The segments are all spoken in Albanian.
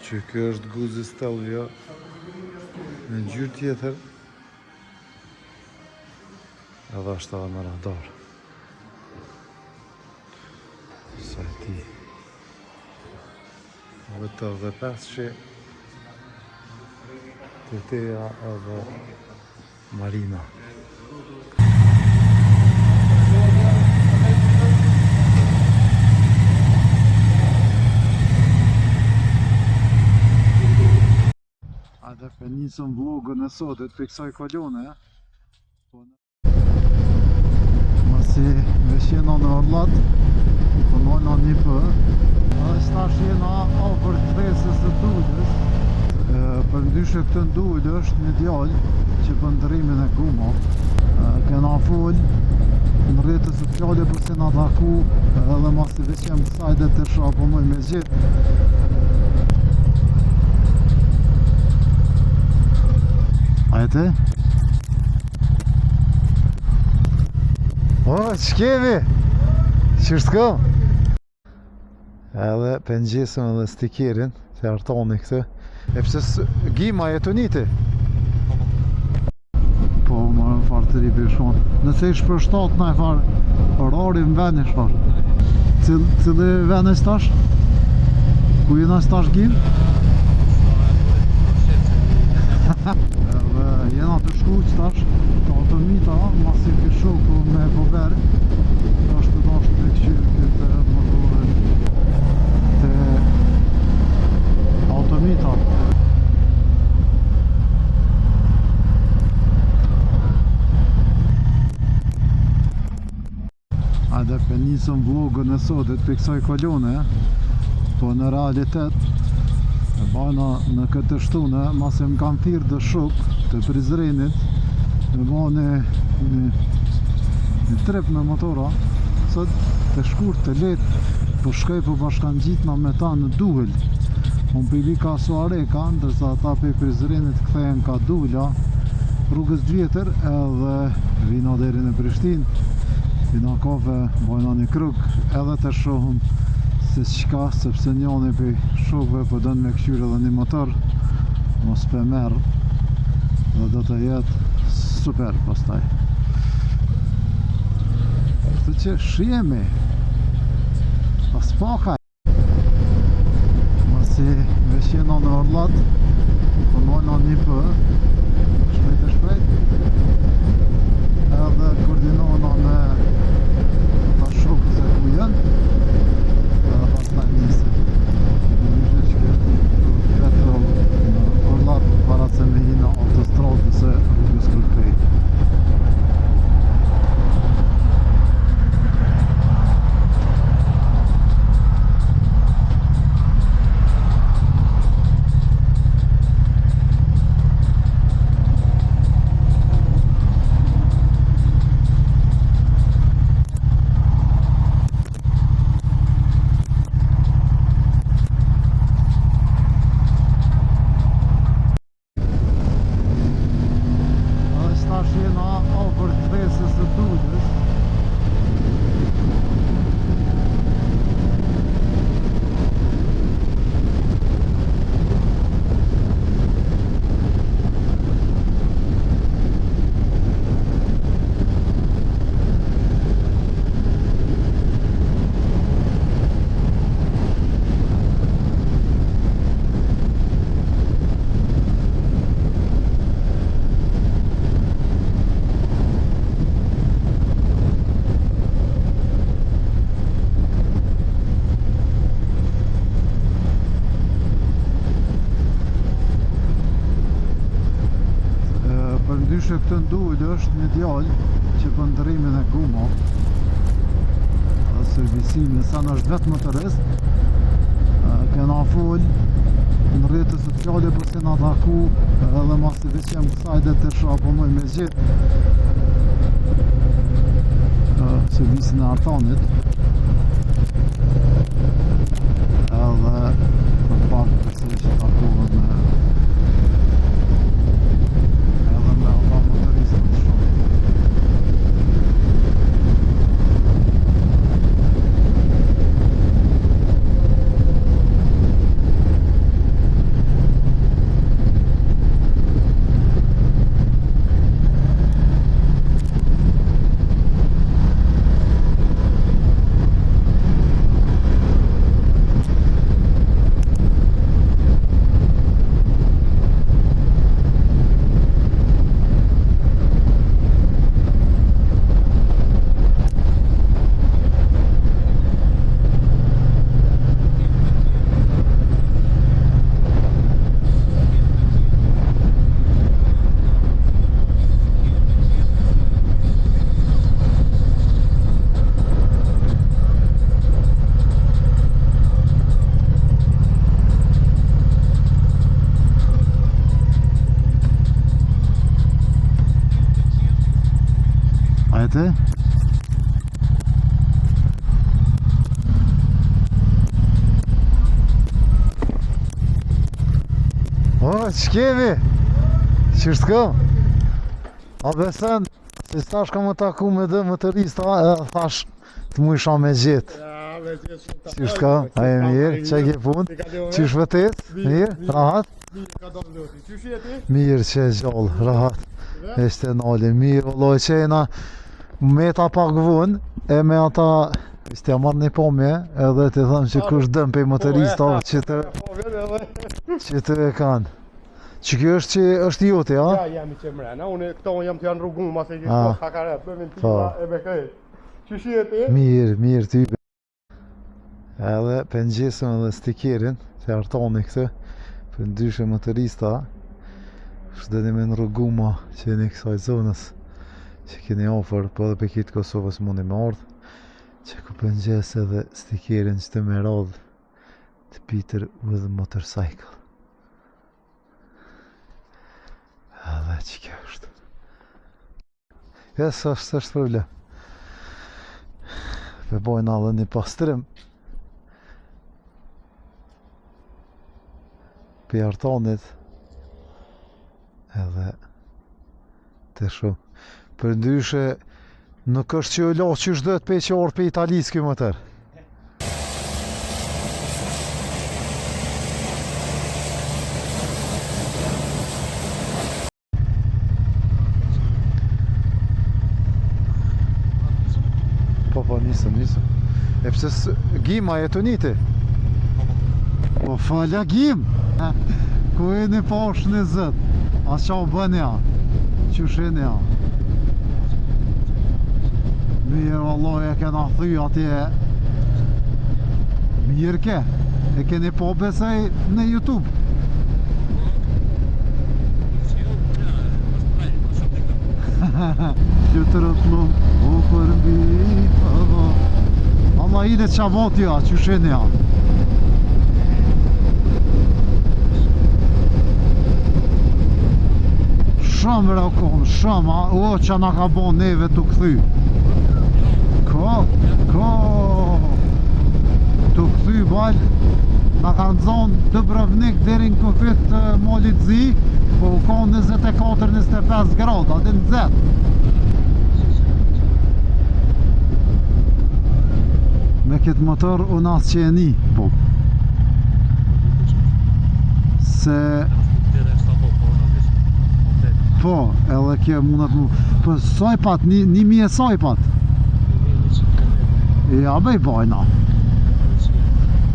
që kjo është Guzzi Stelvio në ngjyrë tjetër, edhe është edhe në radar. Sa ti edhe të dhe 500 Tetea edhe Marina. Edhe për njësëm vlogën e sotit për kësaj kolone. Masi veshjena në Orlat, punojna një për, edhe shtash jena afër kthesës së Dullës. Për ndyshe këtë Ndull është një djallë që për ndërimin e guma. Kena full në rrjetës sociale për se nga taku, edhe masi veshjem sajde të shra punoj me gjithë. Ajte? O, që kemi? Qështë kom? Edhe pëngjesëm edhe stikerin, të artoni këtë. E pëse gjima e të njëti? Po, marën farë të ribi shkonë. Nëse ishë për 7 në e farë, orari më veni shfarë. Cili veni stash? Ku jena stash gjirë? Jena të shku qëtash të automita, masi këtë shoku me poverë, është të dashtë me këqyrë këtë motorën të automita. Edhe për njësëm vlogën e sotit për kësaj kolone, po në realitet e bajna në këtë shtune, masi më kam thirë dë shok të Prizrenit, me bane një trep me motora, sot të shkurt të letë, për shkaj për bashkan gjitna me ta në Duhel. Unë për vika Suareka, ndërsa ta për Prizrenit këthejen ka Duhla, rrugës vjetër edhe vina deri në Prishtinë, vina kafe, bajna një kruk, edhe të shohëm se qka, sepse njani për shokve për dënë me këshyre dhe një motor, mos për merë, dhe do të jetë super pastaj. Këtë që shjemi, pas pakaj, masi veshjena në Orlat, punojna një për, shpejt e shpejt, edhe koordinona me ta shokë se ku jenë, edhe pas taj njëse. Në njështë që këtë në Orlat para se me hina autostradë se rrugës Kërkej. Këtë Ndull është një djallë që për ndërimin e guma dhe servisimin, sa në është vetë motorist, kena full në rrjetës sociale për se nga taku, edhe masi vishjem kësajde të shra punoj me gjithë servisin e artanit, edhe për pak përse që takohet me vete. O, që kemi? Qështë kam? A besen, si stash ka më taku me dhe më të rista, thash të mu isha me gjithë. Qështë ka? A e mirë, që ke punë? Qështë vëtet? Mirë? Rahat? Mirë që e gjallë, rahat. Eshte nali, mirë, vëlloj që e na me ta pagvun, e me ata ishte ja marrë një pomje, edhe të thëmë që kush dëm pe motorista që të e kanë. Që kjo është që është jote, a? Ja, jam i që mrena, unë këto jam të janë rrugun, ma se gjithë po hakaret, bëmin tima e me këjt. Që shihet e? Mirë ty. Edhe pëngjesëm edhe stikerin, që artoni këtë, për ndyshe motorista, shdeni me në rruguma që e një kësaj zonës, që keni ofër, po edhe për kitë Kosovës mundi me ardhë, që ku pëngjes edhe stikerin që të me radhë të Peter with a motorcycle. Edhe që kjo është. Jesë është problem. Për bojnë edhe një pastrim. Për artonit. Edhe të shumë. Për ndyshe nuk është që o lo që është dhëtë pe që orë për Italis kjo më tërë. Po, nisëm. E pëse Gima e të njëti? Po, falja Gim! Ku e një pashë në zëtë? A qa u bënë ja? Qushin ja? Mirë, valloj, e kena thy atje. Mirë ke? E keni po besej në YouTube? Që të rëtlu o përmbi Allah i dhe qavot ja, që shenë ja. Shumë rëkon, shumë, o që na ka bo neve të këthy. Ko të këthy bal, na ka nëzon të brëvnik dherin këfit të molit zi, po u ka 24-25 grada, dhe në zetë. Me këtë motor unë asë që e një, po. Se... Po, edhe kjo mundet mu... Po, sajpat, një mje sajpat. Ja, bej bajna.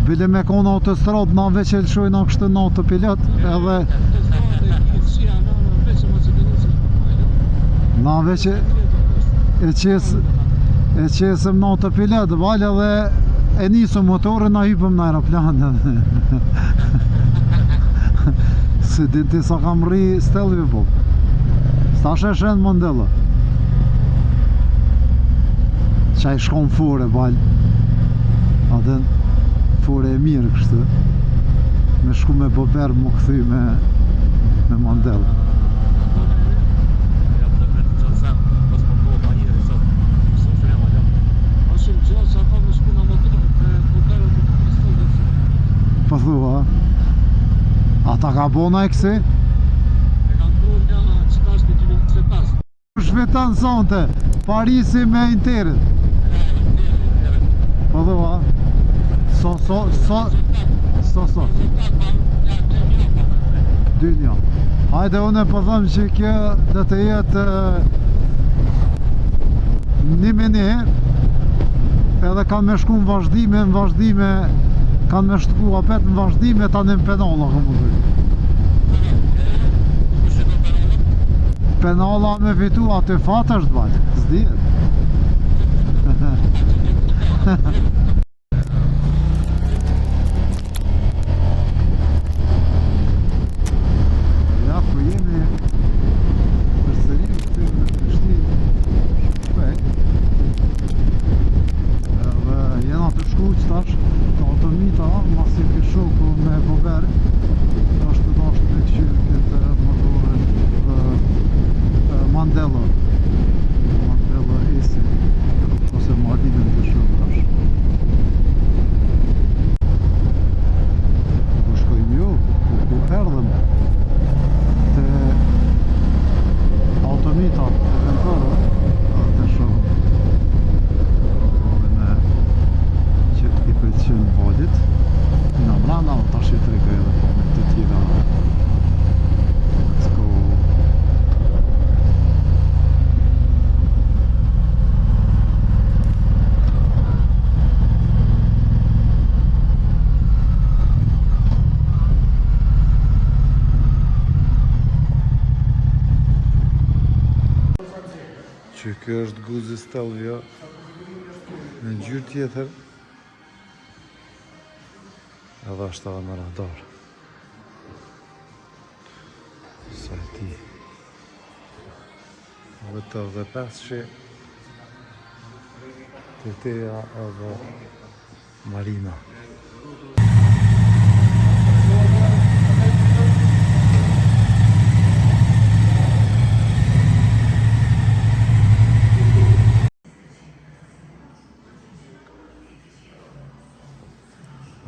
Bile me kona autostrad, na veç e lëshojna kështë në autopilot, edhe... Na veç e qesëm në autopilot, valë edhe e nisëm motorën, na hypëm në aeroplan. Se din ti sa kam rri stelvi po. Sta sheshen Mandela. Qaj shkon fore, valë. A den fore e mirë kështë. Me shku me bober më këthy me Mandela. Po thua, ata ka bona e kësi? E kanë pru nga qëtashti 2025. Shvetan sonte, Parisi me Interit. Po thua, so. Dynja. Hajde une po thëmë që kjo dhe të jetë një me një, edhe kanë me shku në vazhdime, kanë me shku apet në vazhdime, ta në penala, këmë të penala me fitu, atë fatë është bajtë, s'dijet. Ja, po jemi përsëri këtë në Prishtinë, shpejt. Edhe jena të shku qëtash, të automita, masi këtë shoku me bober, është të dashtë me këqyrë këtë motorën Mandela. Mandela esi. Kjo është Guzzi Stelvio në ngjyrë tjetër. Edhe është edhe me radar. Sa ti. Edhe të 85 Tetea edhe Marina.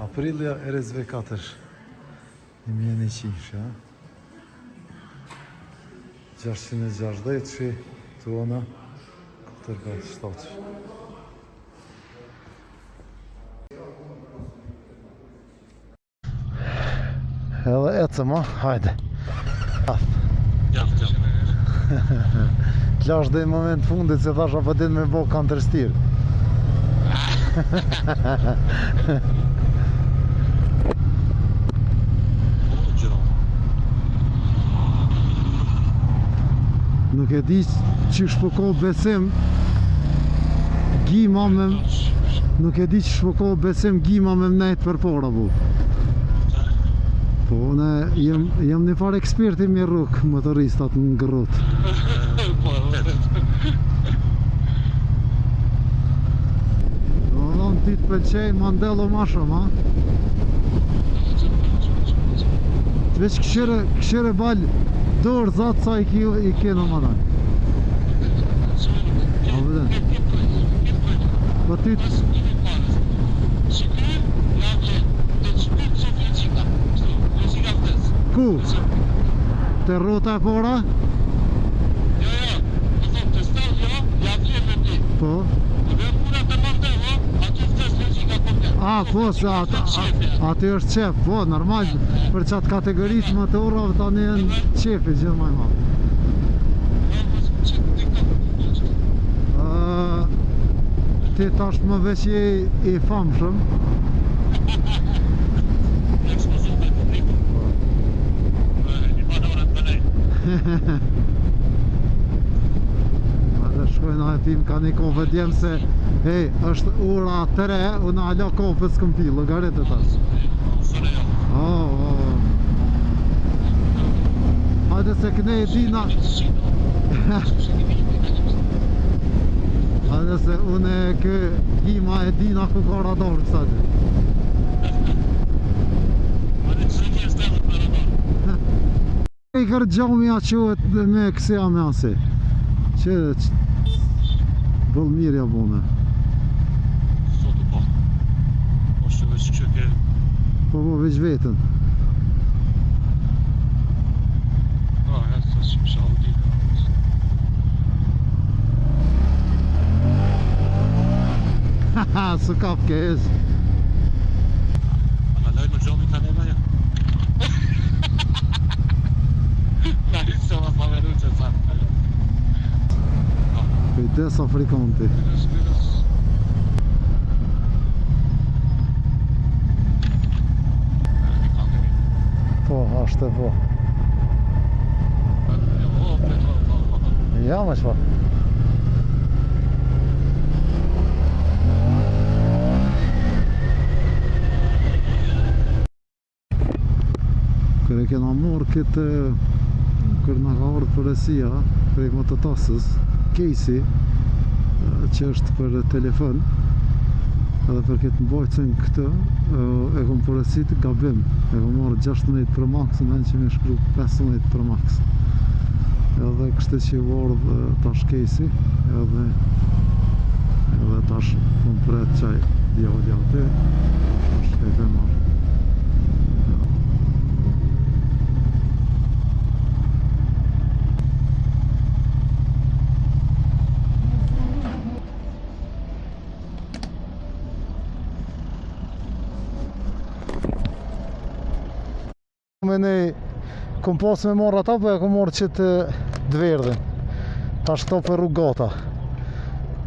Aprilia RSV4 1100, 660 tona 4,7. Edhe ecëm, hajde. T'lash dhe i moment fundit se thash apo din me bo counter-steer. Nuk e di që shpëko besim Gima me... Nuk e di që shpëko besim Gima me mnejt për pora bu. Po, ne jem një farë eksperti me rrug motoristat në ngërrut. Do dhëm ti të pëlqej Mandello ma shumë, ha? Të veç këshire balë dorë zatë sa i kena më dajnë. A vëdhen. Po ty të... Ku? Te rrota e pora? Po? A, po, se aty është qef, po, normal, për qatë kategoritë më të urave tani e në qefi gjithë maj ma. Ti tash më veç je i famshëm. Dhe shkojnë a e tim ka një kofë djem se hej, është ura 3, unë ala kofë s'këm pi, logarit e tash. Hajde se këne e dina. Hajde se unë e kë Gima e dina ku ka radar kësati. I kërë gjomja qëhet me këse amjasi. Që bëllë mirja bune. Po veç vetën. Haha, së kap kez. Ana lejnë në gjomi ka nema ja. Kujdes afrikanti. Po, ashtë e po. Ja, me qëpa. Kërë kena morë këtë kërë nga ka ardhë përësia prej mototasës Casey që është për telefon edhe për këtë mbajtësin këtë e kom përësit gabim e kom marrë 16 Pro Max në vend që me shkru 15 Pro Max edhe kështë që u ardhë tash Casey edhe tash kom përret qaj djallja të tash e ke marrë. Kom pas me marrë ata, po e kom marrë që të dverdhin. Ta shto për rrugata.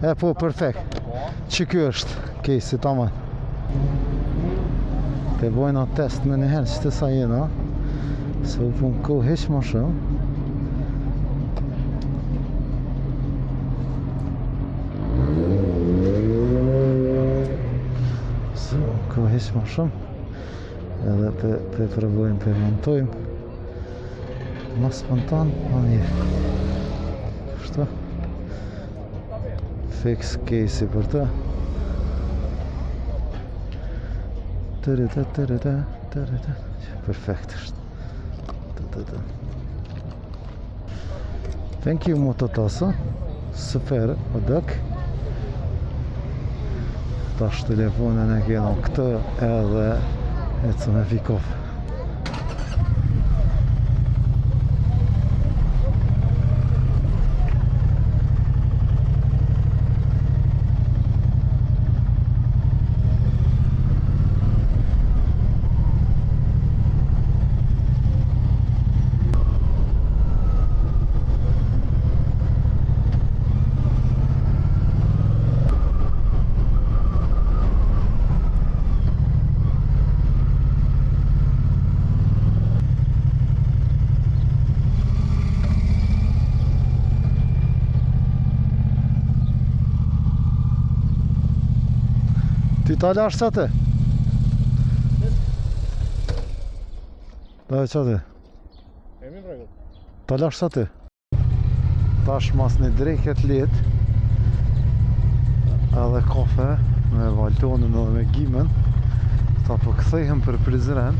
E po, perfekt. Që kjo është, Casey, taman. Te bojna test me njëherë që të sa jena. Se u pun ko heq ma shumë. heq më shumë. Edhe pe provojmë, pe montojmë. Ma spontan, ma mirë. Kështu. Fix case-i për të. Perfekt është. Thank you mototasa. Super, o dëk. Tash telefonën e kena këtë edhe ecë me fikov. Ty ta lash sa ti? Da që ti? Kemi në rregull. Ta lash sa ti? Tash mas një dreket let edhe kafe me valtonën edhe me gimen. Ta po këthejhem për Prizren.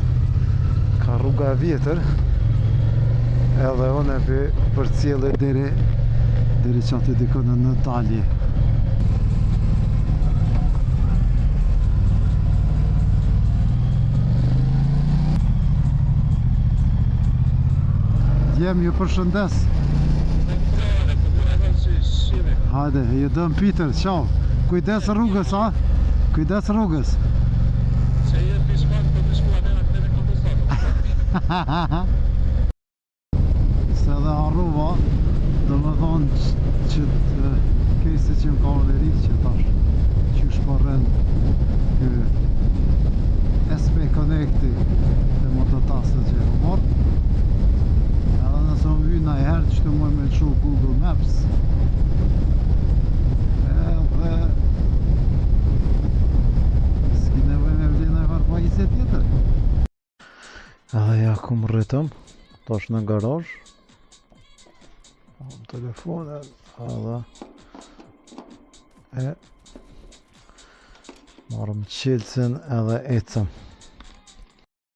Ka rruga e vjetër. Edhe une për cjellë deri që ati dikone në dalje. Jem ju përshëndes. Hajde, ju dëm Peter, qau. Kujdes rrugës, a? Kujdes rrugës. Se je pishman për të shkuar në këtë kompozat. Se edhe arruva, do më thonë që të kejse që më ka vëllerit që tash që shparren kë SP Connecti dhe mototasët që e morë. Nëse më vynë e herë që të moj me shu Google Maps edhe s'ki nevoj me vlena e farpajisje tjetër. Edhe ja ku më rritëm tash në garaj telefonet edhe marrëm qelcin edhe ecëm.